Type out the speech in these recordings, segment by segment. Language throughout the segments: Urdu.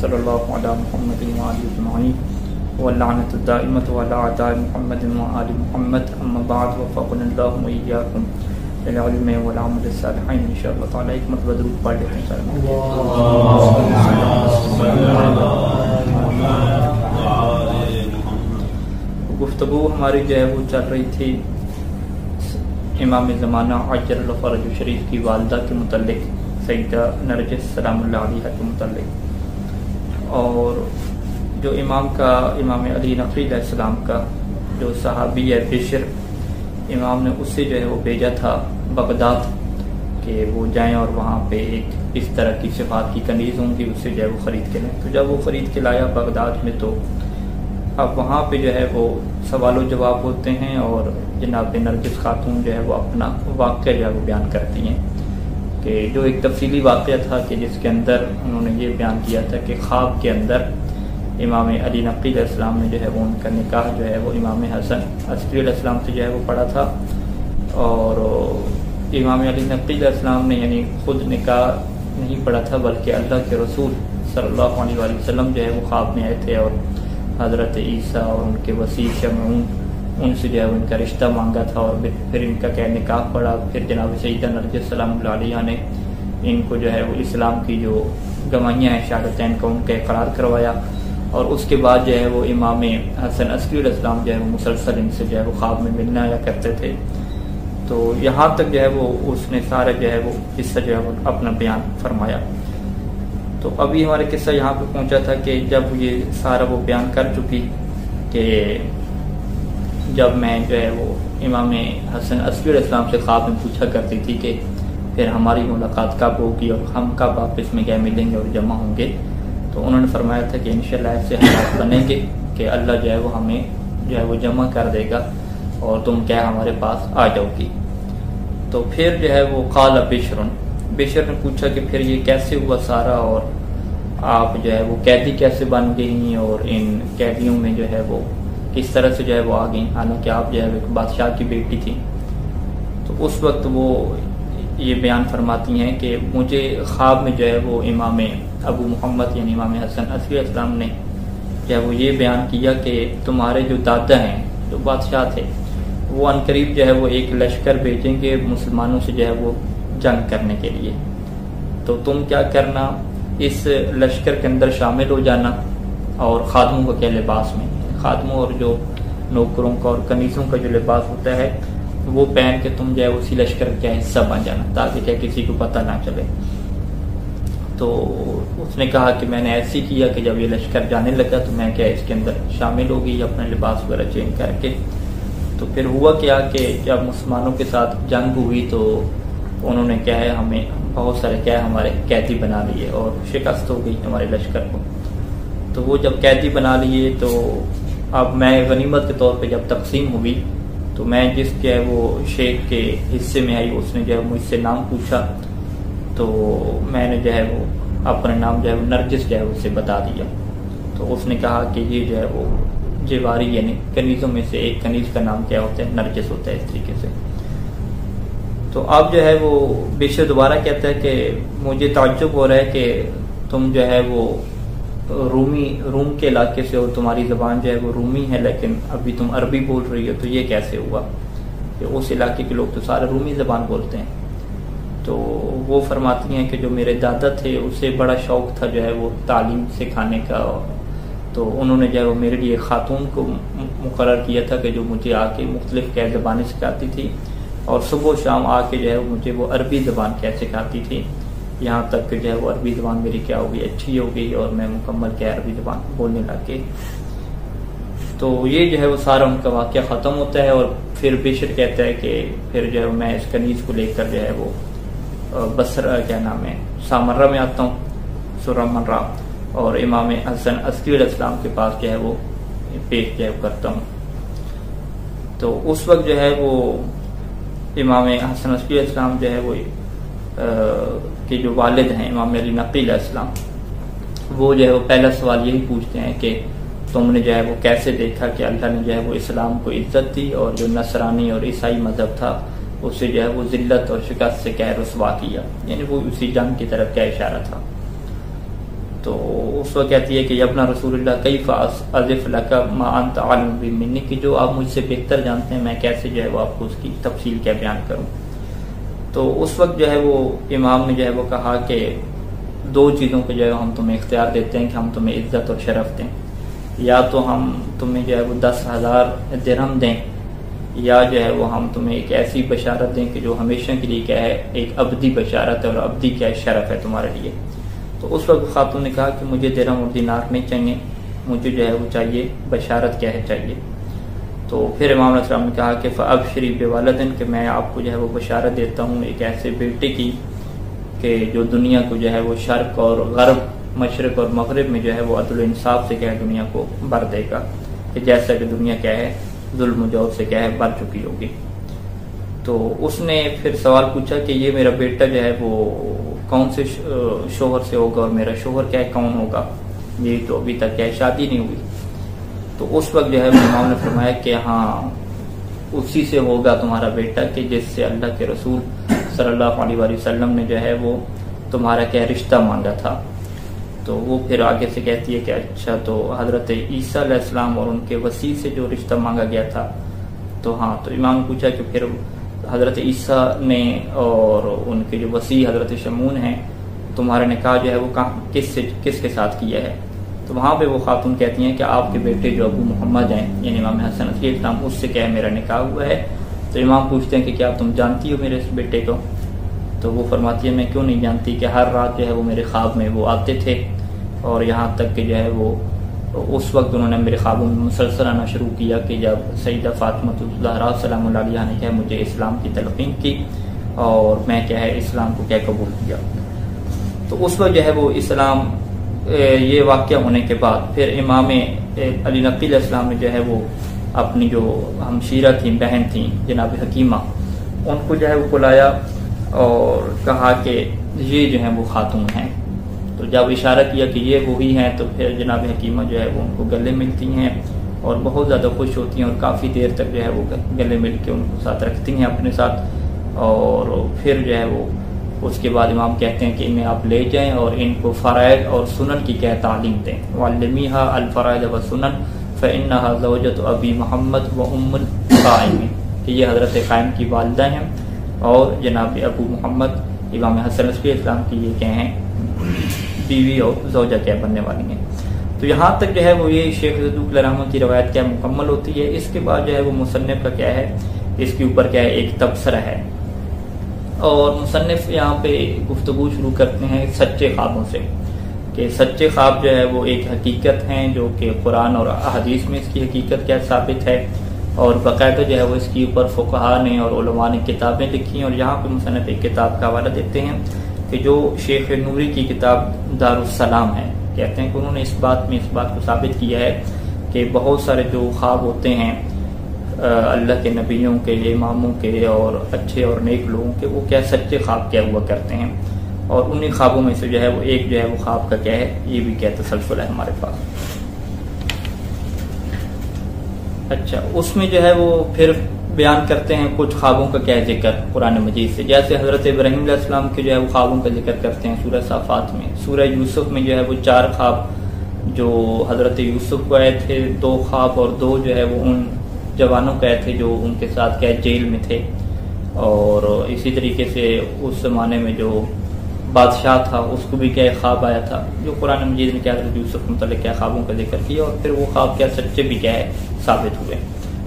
صلی اللہ علی محمد وآلہ اجمعین واللعنۃ الدائمۃ علی اعداء محمد وآل محمد اما بعد وفقنا اللہ وإیاکم للعلم والعمل الصالحین. انشاءاللہ تعالی ایک مرتبہ درود پڑھ لیتے ہیں. گفتگو ہماری جو ہے وہ چل رہی تھی امام زمانہ عجل اللہ فرجہ شریف کی والدہ کے متعلق، سیدہ نرجس سلام اللہ علیہ کے متعلق، اور جو امام علی نقی علیہ السلام کا جو صحابی ہے بشر، امام نے اس سے جو ہے وہ بھیجا تھا بغداد کہ وہ جائیں اور وہاں پہ ایک اس طرح کی صفات کی کنیز ہوں گی، اس سے جو ہے وہ خرید کے لائیں. تو جب وہ خرید کے لایا بغداد میں، تو اب وہاں پہ جو ہے وہ سوال و جواب ہوتے ہیں اور جناب نرجس خاتون جو ہے وہ اپنا واقعہ جو ہے وہ بیان کرتی ہیں کہ جو ایک تفصیلی واقعہ تھا کہ جس کے اندر انہوں نے یہ بیان کیا تھا کہ خواب کے اندر امام علی نقی علیہ السلام نے جو ہے وہ ان کا نکاح جو ہے وہ امام حسن عسکری علیہ السلام سے جو ہے وہ پڑھا تھا، اور امام علی نقی علیہ السلام نے یعنی خود نکاح نہیں پڑھا تھا بلکہ اللہ کے رسول صلی اللہ علیہ وآلہ وسلم جو ہے وہ خواب میں آئے تھے اور حضرت عیسیٰ اور ان کے وسیع شمعون ان سے جو ہے ان کا رشتہ مانگا تھا، اور پھر ان کا نکاح پڑا. پھر جناب سیدہ نرجس سلام اللہ علیہ نے ان کو جو ہے وہ اسلام کی جو گواہیاں ہیں شہادتین کا ان کا اقرار کروایا، اور اس کے بعد جو ہے وہ امام حسن عسکری علیہ السلام جو ہے وہ مسلسل ان سے جو ہے وہ خواب میں ملنا آیا کرتے تھے. تو یہاں تک جو ہے وہ اس نے سارا جو ہے وہ قصہ جو ہے وہ اپنا بیان فرمایا. تو ابھی ہمارا قصہ یہاں پہ پہنچا تھا کہ جب یہ سارا وہ بیان کر چکی کہ جب میں جو ہے وہ امام حسن عسکری علیہ السلام سے خواب میں پوچھا کرتی تھی کہ پھر ہماری ملاقات کب ہوگی اور ہم کب آپس میں گئے ملیں گے اور جمع ہوں گے، تو انہوں نے فرمایا تھا کہ انشاءاللہ ایسے حالات بنیں گے کہ اللہ جو ہے وہ ہمیں جو ہے وہ جمع کر دے گا اور تم کیا ہمارے پاس آ جاؤ گی. تو پھر جو ہے وہ قال بشر نے پوچھا کہ پھر یہ کیسے ہوا سارا، اور آپ جو ہے وہ قیدی کیسے بن گئی اور ان قیدیوں میں جو ہے وہ کس طرح سے جو ہے وہ آ گئیں، حالانکہ آپ جو ہے ایک بادشاہ کی بیٹی تھی. تو اس وقت وہ یہ بیان فرماتی ہیں کہ مجھے خواب میں جو ہے وہ امام ابو محمد یعنی امام حسن عسکری علیہ السلام نے جو ہے وہ یہ بیان کیا کہ تمہارے جو دادا ہیں جو بادشاہ تھے وہ عنقریب جو ہے وہ ایک لشکر بھیجیں گے مسلمانوں سے جو ہے وہ جنگ کرنے کے لیے. تو تم کیا کرنا، اس لشکر کے اندر شامل ہو جانا اور خادموں کے لباس میں، خادموں اور جو نوکروں کا اور کنیزوں کا جو لباس ہوتا ہے وہ پہن کے تم جو ہے اسی لشکر کا حصہ بن جانا تاکہ کیا کسی کو پتہ نہ چلے. تو اس نے کہا کہ میں نے ایسے کیا کہ جب یہ لشکر جانے لگا تو میں کیا اس کے اندر شامل ہو گئی اپنا لباس وغیرہ چینج کر کے. تو پھر ہوا کیا کہ جب مسلمانوں کے ساتھ جنگ ہوئی تو انہوں نے کیا ہے ہمیں بہت سارے کیا ہے ہمارے قیدی بنا لیے اور شکست ہو گئی ہمارے لشکر کو. تو وہ جب قیدی بنا لیے تو اب میں غنیمت کے طور پہ جب تقسیم ہوئی تو میں جس کے وہ شیخ کے حصے میں آئی اس نے جو ہے مجھ سے نام پوچھا، تو میں نے جو ہے وہ اپنا نام جو ہے وہ نرجس جو ہے اسے بتا دیا. تو اس نے کہا کہ یہ جو ہے وہ جواری یعنی کنیزوں میں سے ایک کنیز کا نام کیا ہوتا ہے، نرجس ہوتا ہے اس طریقے سے. تو اب جو ہے وہ بشر دوبارہ کہتا ہے کہ مجھے تعجب ہو رہا ہے کہ تم جو ہے وہ روم کے علاقے سے ہو، تمہاری زبان جو ہے وہ رومی ہے لیکن ابھی تم عربی بول رہی ہو، تو یہ کیسے ہوا کہ اس علاقے کے لوگ تو سارے رومی زبان بولتے ہیں. تو وہ فرماتی ہیں کہ جو میرے دادا تھے اسے بڑا شوق تھا جو ہے وہ تعلیم سکھانے کا، تو انہوں نے جو ہے وہ میرے لیے خاتون کو مقرر کیا تھا کہ جو مجھے آ کے مختلف کیا زبانیں سکھاتی تھی اور صبح و شام آ کے جو ہے مجھے وہ عربی زبان کیا سکھاتی تھی، یہاں تک کہ جو ہے وہ عربی زبان میری کیا ہو گئی اچھی ہو گئی اور میں مکمل کیا عربی زبان بولنے لگ گئی. تو یہ جو ہے وہ سارا ان کا واقعہ ختم ہوتا ہے. اور پھر بشر کہتا ہے کہ پھر جو ہے میں اس کنیز کو لے کر جو ہے وہ بصرہ کیا نام ہے سامرہ میں آتا ہوں، سورہ مرہ، اور امام حسن عسکری علیہ السلام کے پاس جو ہے وہ پیش جو ہے کرتا ہوں. تو اس وقت جو ہے وہ امام حسن عسکری علیہ السلام جو ہے وہ کہ جو والد ہیں امام علی نقی علیہ السلام، وہ جو ہے وہ پہلا سوال یہی پوچھتے ہیں کہ تم نے جو ہے وہ کیسے دیکھا کہ اللہ نے جو ہے وہ اسلام کو عزت دی اور جو نصرانی اور عیسائی مذہب تھا اسے جو ہے وہ ذلت اور شکست سے کیا رسوا کیا، یعنی وہ اسی جنگ کی طرف کیا اشارہ تھا. تو تو اس وقت کہتی ہے کہ یبنا رسول اللہ کیف اصف لک ما انت عالم بی منی، کہ جو آپ مجھ سے بہتر جانتے ہیں میں کیسے جو ہے وہ آپ کو اس کی تفصیل کیا بیان کروں۔ تو اس وقت جو ہے وہ امام نے جو ہے وہ کہا کہ دو چیزوں کو جو ہے ہم تمہیں اختیار دیتے ہیں کہ ہم تمہیں عزت اور شرف دیں، یا تو ہم تمہیں جو ہے وہ 10,000 درہم دیں، یا جو ہے وہ ہم تمہیں ایک ایسی بشارت دیں کہ جو ہمیشہ کے لیے کیا ہے ایک ابدی بشارت ہے، اور ابدی کیا ہے شرف ہے تمہارے لیے۔ تو اس وقت خاتون نے کہا کہ مجھے درہم اور دینار نہیں چاہیے، مجھے جو ہے وہ چاہیے بشارت کیا ہے چاہیے۔ تو پھر امام علیہ السلام نے کہا کہ فابشری بولدن، کہ میں آپ کو جو ہے وہ بشارت دیتا ہوں ایک ایسے بیٹے کی کہ جو دنیا کو جو ہے وہ شرق اور غرب، مشرق اور مغرب میں جو ہے وہ عدل و انصاف سے کیا ہے دنیا کو بھر دے گا، کہ جیسا کہ دنیا کیا ہے ظلم و جور سے کیا ہے بھر چکی ہوگی۔ تو اس نے پھر سوال پوچھا کہ یہ میرا بیٹا جو ہے وہ کون سے شوہر سے ہوگا، اور میرا شوہر کیا ہے کون ہوگا، میری تو ابھی تک کیا ہے شادی نہیں ہوئی۔ تو اس وقت جو ہے امام نے فرمایا کہ ہاں اسی سے ہوگا تمہارا بیٹا کہ جس سے اللہ کے رسول صلی اللہ علیہ وآلہ وسلم نے جو ہے وہ تمہارا کیا رشتہ مانگا تھا۔ تو وہ پھر آگے سے کہتی ہے کہ اچھا تو حضرت عیسیٰ علیہ السلام اور ان کے وسیع سے جو رشتہ مانگا گیا تھا، تو ہاں تو امام نے پوچھا کہ پھر حضرت عیسیٰ نے اور ان کے جو وسیع حضرت شمعون ہیں تمہارا نکاح جو ہے وہ کس کے ساتھ کیا ہے؟ تو وہاں پہ وہ خاتون کہتی ہیں کہ آپ کے بیٹے جو ابو محمد ہیں یعنی امام حسن علیہ السلام، اس سے کیا ہے میرا نکاح ہوا ہے۔ تو امام پوچھتے ہیں کہ کیا تم جانتی ہو میرے اس بیٹے کو؟ تو وہ فرماتی ہے میں کیوں نہیں جانتی، کہ ہر رات جو ہے وہ میرے خواب میں وہ آتے تھے، اور یہاں تک کہ جو ہے وہ اس وقت انہوں نے میرے خوابوں میں مسلسل آنا شروع کیا کہ جب سیدہ فاطمہ الزہرا سلام اللہ علیہ نے کیا مجھے اسلام کی تلقین کی اور میں کیا ہے اسلام کو کیا قبول کیا۔ تو اس وقت جو ہے وہ اسلام یہ واقعہ ہونے کے بعد پھر امام علی نقی علیہ السلام نے جو ہے وہ اپنی جو ہمشیرہ تھیں، بہن تھیں جناب حکیمہ، ان کو جو ہے وہ بلایا اور کہا کہ یہ جو ہیں وہ خاتون ہیں۔ تو جب اشارہ کیا کہ یہ وہی ہیں تو پھر جناب حکیمہ جو ہے وہ ان کو گلے ملتی ہیں اور بہت زیادہ خوش ہوتی ہیں، اور کافی دیر تک جو ہے وہ گلے مل کے ان کو ساتھ رکھتی ہیں اپنے ساتھ۔ اور پھر جو ہے وہ اس کے بعد امام کہتے ہیں کہ انہیں آپ لے جائیں اور ان کو فرائض اور سنن کی کیا تعلیم دیں، وعلمیھا الفرائض والسنن فانھا زوجۃ ابی محمد و ام القائم، کہ یہ حضرت قائم کی والدہ ہیں اور جناب ابو محمد امام حسن علیہ السلام کی یہ کیا ہیں بیوی اور زوجہ کیا بننے والی ہیں۔ تو یہاں تک جو ہے وہ یہ شیخ صدوق علیہ رحمۃ کی روایت کیا مکمل ہوتی ہے۔ اس کے بعد جو ہے وہ مصنف کا کیا ہے اس کے اوپر کیا ہے ایک تبصرہ ہے، اور مصنف یہاں پہ گفتگو شروع کرتے ہیں سچے خوابوں سے، کہ سچے خواب جو ہے وہ ایک حقیقت ہیں جو کہ قرآن اور احادیث میں اس کی حقیقت کیا ثابت ہے، اور باقاعدہ جو ہے وہ اس کے اوپر فقہاء نے اور علماء نے کتابیں لکھی ہیں۔ اور یہاں پہ مصنف ایک کتاب کا حوالہ دیتے ہیں کہ جو شیخ نوری کی کتاب دار السلام ہے، کہتے ہیں کہ انہوں نے اس بات کو ثابت کیا ہے کہ بہت سارے جو خواب ہوتے ہیں اللہ کے نبیوں کے، اماموں کے اور اچھے اور نیک لوگوں کے، وہ کیا سچے خواب کیا ہوا کرتے ہیں، اور انہی خوابوں میں سے جو ہے وہ ایک جو ہے وہ خواب کا کیا ہے یہ بھی کیا تسلسل ہے ہمارے پاس۔ اچھا اس میں جو ہے وہ پھر بیان کرتے ہیں کچھ خوابوں کا کیا ذکر قرآن مجید سے، جیسے حضرت ابراہیم علیہ السلام کے جو ہے وہ خوابوں کا ذکر کرتے ہیں سورہ صافات میں۔ سورہ یوسف میں جو ہے وہ 4 خواب جو حضرت یوسف کو آئے تھے، 2 خواب اور 2 جو ہے وہ ان جوانوں کا آئے تھے جو ان کے ساتھ کیا جیل میں تھے، اور اسی طریقے سے اس زمانے میں جو بادشاہ تھا اس کو بھی کیا خواب آیا تھا، جو قرآن مجید نے کیا حضرت یوسف کے متعلق کیا خوابوں کا ذکر کیا، اور پھر وہ خواب کیا سچے بھی کیا ہے ثابت ہوئے،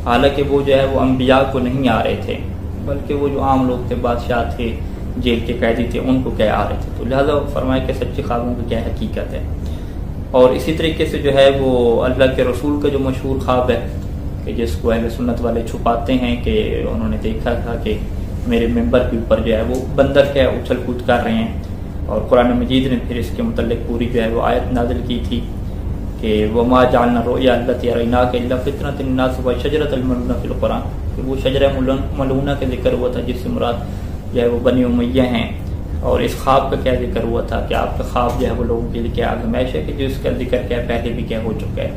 حالانکہ وہ جو ہے وہ انبیاء کو نہیں آ رہے تھے بلکہ وہ جو عام لوگ تھے، بادشاہ تھے، جیل کے قیدی تھے، ان کو کیا آ رہے تھے۔ تو لہذا فرمایا کہ سچے خوابوں کی کیا حقیقت ہے۔ اور اسی طریقے سے جو ہے وہ اللہ کے رسول کا جو مشہور خواب ہے کہ جس کو اہل سنت والے چھپاتے ہیں کہ انہوں نے دیکھا تھا کہ میرے ممبر کے اوپر جو ہے وہ بندر کیا اچھل کود کر رہے ہیں، اور قرآن مجید نے پھر اس کے متعلق پوری جو ہے وہ آیت نازل کی تھی کہ وما جعلنا الرؤیا التي اریناک الا فتنة للناس وشجرة الملعونة فی القرآن، کہ وہ شجرہ ملعونہ کا ذکر ہوا تھا جس سے مراد جو ہے وہ بنی امیہ ہیں، اور اس خواب کا کیا ذکر ہوا تھا کہ آپ کا خواب جو ہے وہ لوگوں کے لیے کیا آزمائش ہے کہ جس کا ذکر کیا پہلے بھی کیا ہو چکا ہے۔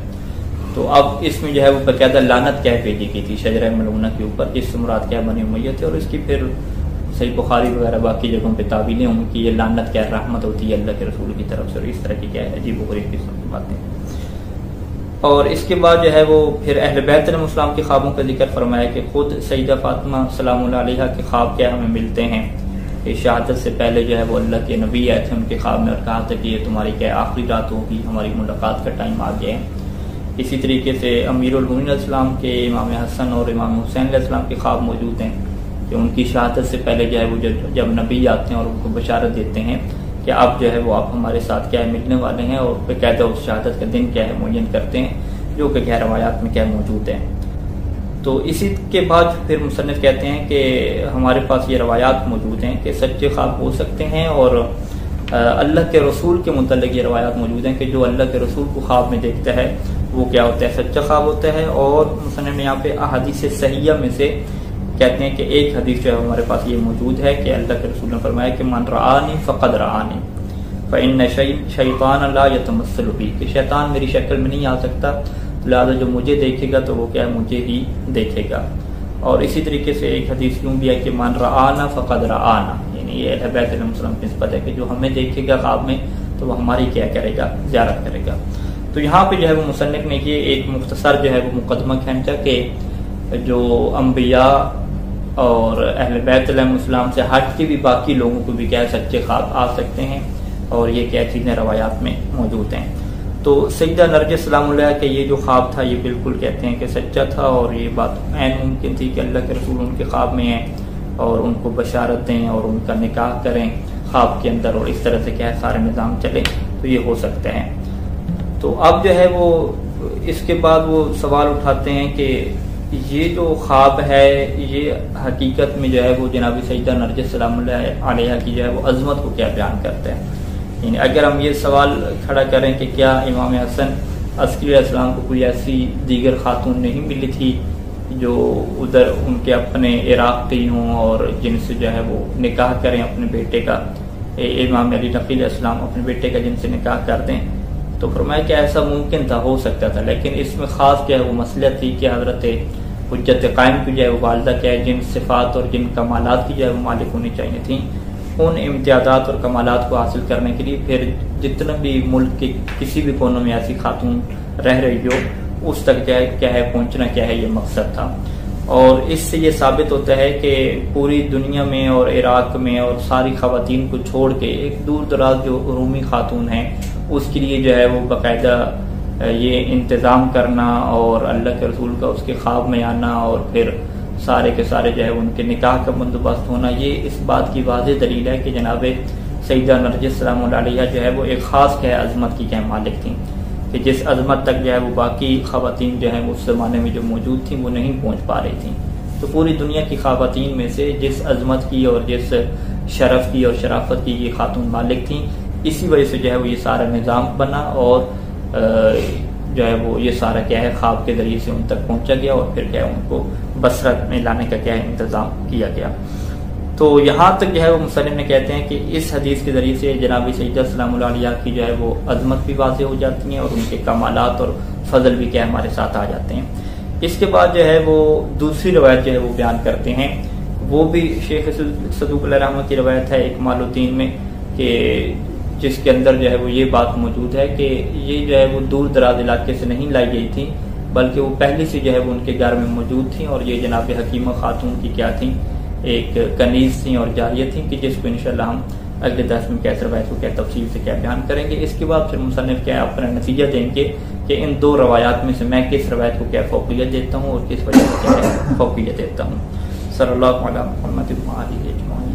تو اب اس میں جو ہے وہ باقاعدہ لعنت کیا بھیجی گئی تھی شجرہ ملعونہ کے اوپر، جس سے مراد کیا بنی امیہ تھے، اور اس کی پھر صحیح بخاری وغیرہ باقی جگہوں پہ تعویلیں ہوں کہ یہ لعنت کیا رحمت ہوتی ہے اللہ کے رسول کی طرف سے، اور اس طرح کی کیا ہے عجیب و غریب قسم کی باتیں. اور اس کے بعد جو ہے وہ پھر اہل بیت علیہ السلام کے خوابوں کا ذکر فرمایا کہ خود سیدہ فاطمہ سلام اللہ علیہا کے خواب کیا ہمیں ملتے ہیں کہ شہادت سے پہلے جو ہے وہ اللہ کے نبی آئے تھے ان کے خواب میں اور کہا تھا کہ یہ تمہاری کیا آخری رات ہوگی، ہماری ملاقات کا ٹائم آ گیا ہے. اسی طریقے سے امیر المومنین علیہ السلام کے امام حسن اور امام حسین علیہ السلام کے خواب موجود ہیں کہ ان کی شہادت سے پہلے جو ہے وہ جب نبی آتے ہیں اور ان کو بشارت دیتے ہیں کہ اب جو ہے وہ آپ ہمارے ساتھ کیا ہے ملنے والے ہیں، اور باقاعدہ اس شہادت کا دن کیا ہے معین کرتے ہیں جو کہ کیا روایات میں کیا موجود ہے. تو اسی کے بعد پھر مصنف کہتے ہیں کہ ہمارے پاس یہ روایات موجود ہیں کہ سچے خواب ہو سکتے ہیں، اور اللہ کے رسول کے متعلق یہ روایات موجود ہیں کہ جو اللہ کے رسول کو خواب میں دیکھتا ہے وہ کیا ہوتا ہے سچا خواب ہوتا ہے. اور مصنف یہاں پہ احادیث صحیحہ میں سے کہتے ہیں کہ ایک حدیث جو ہے ہمارے پاس یہ موجود ہے کہ اللہ کے رسول نے فرمایا کہ من رآنی فقد رآنی فإن شیطان لا یتمثل بی، کہ شیطان میری شکل میں نہیں آ سکتا، لہٰذا جو مجھے دیکھے گا تو وہ کیا ہے مجھے ہی دیکھے گا. اور اسی طریقے سے ایک حدیث یوں بھی ہے کہ من رآنا فقد رآنا، یعنی یہ اہل بیت علیہ السلام کی نسبت ہے کہ جو ہمیں دیکھے گا خواب میں تو وہ ہماری کیا کرے گا زیارت کرے گا. تو یہاں پہ جو ہے وہ مصنف نے یہ ایک مختصر جو ہے وہ مقدمہ کھینچا کہ جو انبیاء اور اہل بیت علیہ السلام سے ہٹ کے بھی باقی لوگوں کو بھی کیا ہے سچے خواب آ سکتے ہیں، اور یہ کیا چیزیں روایات میں موجود ہیں. تو سیدہ نرجس سلام اللہ کہ یہ جو خواب تھا یہ بالکل کہتے ہیں کہ سچا تھا، اور یہ بات عین ممکن تھی کہ اللہ کے رسول ان کے خواب میں ہیں اور ان کو بشارت دیں اور ان کا نکاح کریں خواب کے اندر، اور اس طرح سے کیا ہے سارے نظام چلے، تو یہ ہو سکتے ہیں. تو اب جو ہے وہ اس کے بعد وہ سوال اٹھاتے ہیں کہ یہ جو خواب ہے یہ حقیقت میں جو ہے وہ جناب سیدہ نرجس سلام اللہ علیہ کی جو ہے وہ عظمت کو کیا بیان کرتے ہیں. یعنی اگر ہم یہ سوال کھڑا کریں کہ کیا امام حسن عسکری علیہ السلام کو کوئی ایسی دیگر خاتون نہیں ملی تھی جو ادھر ان کے اپنے عراق کی ہوں اور جن سے جو ہے وہ نکاح کریں اپنے بیٹے کا، امام علی نقی علیہ السلام اپنے بیٹے کا جن سے نکاح کر دیں، تو فرمایا کہ ایسا ممکن تھا، ہو سکتا تھا، لیکن اس میں خاص کیا ہے وہ مسئلہ تھی کہ حضرت حجت قائم کی جو ہے وہ والدہ کیا ہے جن صفات اور جن کمالات کی جو ہے وہ مالک ہونی چاہیے تھیں، ان امتیازات اور کمالات کو حاصل کرنے کے لیے پھر جتنا بھی ملک کے کسی بھی کونوں میں ایسی خاتون رہ رہی ہو اس تک کیا ہے پہنچنا کیا ہے یہ مقصد تھا. اور اس سے یہ ثابت ہوتا ہے کہ پوری دنیا میں اور عراق میں اور ساری خواتین کو چھوڑ کے ایک دور دراز جو رومی خاتون ہیں اس کے لیے جو ہے وہ باقاعدہ یہ انتظام کرنا اور اللہ کے رسول کا اس کے خواب میں آنا اور پھر سارے کے سارے جو ہے ان کے نکاح کا بندوبست ہونا، یہ اس بات کی واضح دلیل ہے کہ جناب سیدہ نرجس سلام اللہ علیہ جو ہے وہ ایک خاص کیا ہے عظمت کی کیا مالک تھیں کہ جس عظمت تک جو ہے وہ باقی خواتین جو ہیں اس زمانے میں جو موجود تھیں وہ نہیں پہنچ پا رہی تھیں. تو پوری دنیا کی خواتین میں سے جس عظمت کی اور جس شرف کی اور شرافت کی یہ خاتون مالک تھیں، اسی وجہ سے جو ہے وہ یہ سارا نظام بنا اور جو ہے وہ یہ سارا کیا ہے خواب کے ذریعے سے ان تک پہنچا گیا اور پھر کیا ہے ان کو بصرت میں لانے کا کیا ہے انتظام کیا گیا. تو یہاں تک جو ہے وہ مصنف نے کہتے ہیں کہ اس حدیث کے ذریعے سے جناب سیدہ سلام اللہ علیہ کی جو ہے وہ عظمت بھی واضح ہو جاتی ہیں اور ان کے کمالات اور فضل بھی کیا ہمارے ساتھ آ جاتے ہیں. اس کے بعد جو ہے وہ دوسری روایت جو ہے وہ بیان کرتے ہیں، وہ بھی شیخ صدوق علیہ رحمۃ کی روایت ہے اکمال الدین میں کہ جس کے اندر جو ہے وہ یہ بات موجود ہے کہ یہ جو ہے وہ دور دراز علاقے سے نہیں لائی گئی تھی بلکہ وہ پہلے سے جو ہے وہ ان کے گھر میں موجود تھیں، اور یہ جناب حکیمہ خاتون کی کیا تھیں ایک کنیز تھیں اور جاریہ تھیں کہ جس کو انشاءاللہ ہم اگلے درس میں کیسے روایت کو کیا تفصیل سے کیا بیان کریں گے. اس کے بعد پھر مصنف کیا اپنا نتیجہ دیں گے کہ ان دو روایات میں سے میں کس روایت کو کیا فوقیت دیتا ہوں اور کس وجہ سے کیا فوقیت دیتا ہوں. صلی اللہ علیہ محمد و آلہ اجمعین.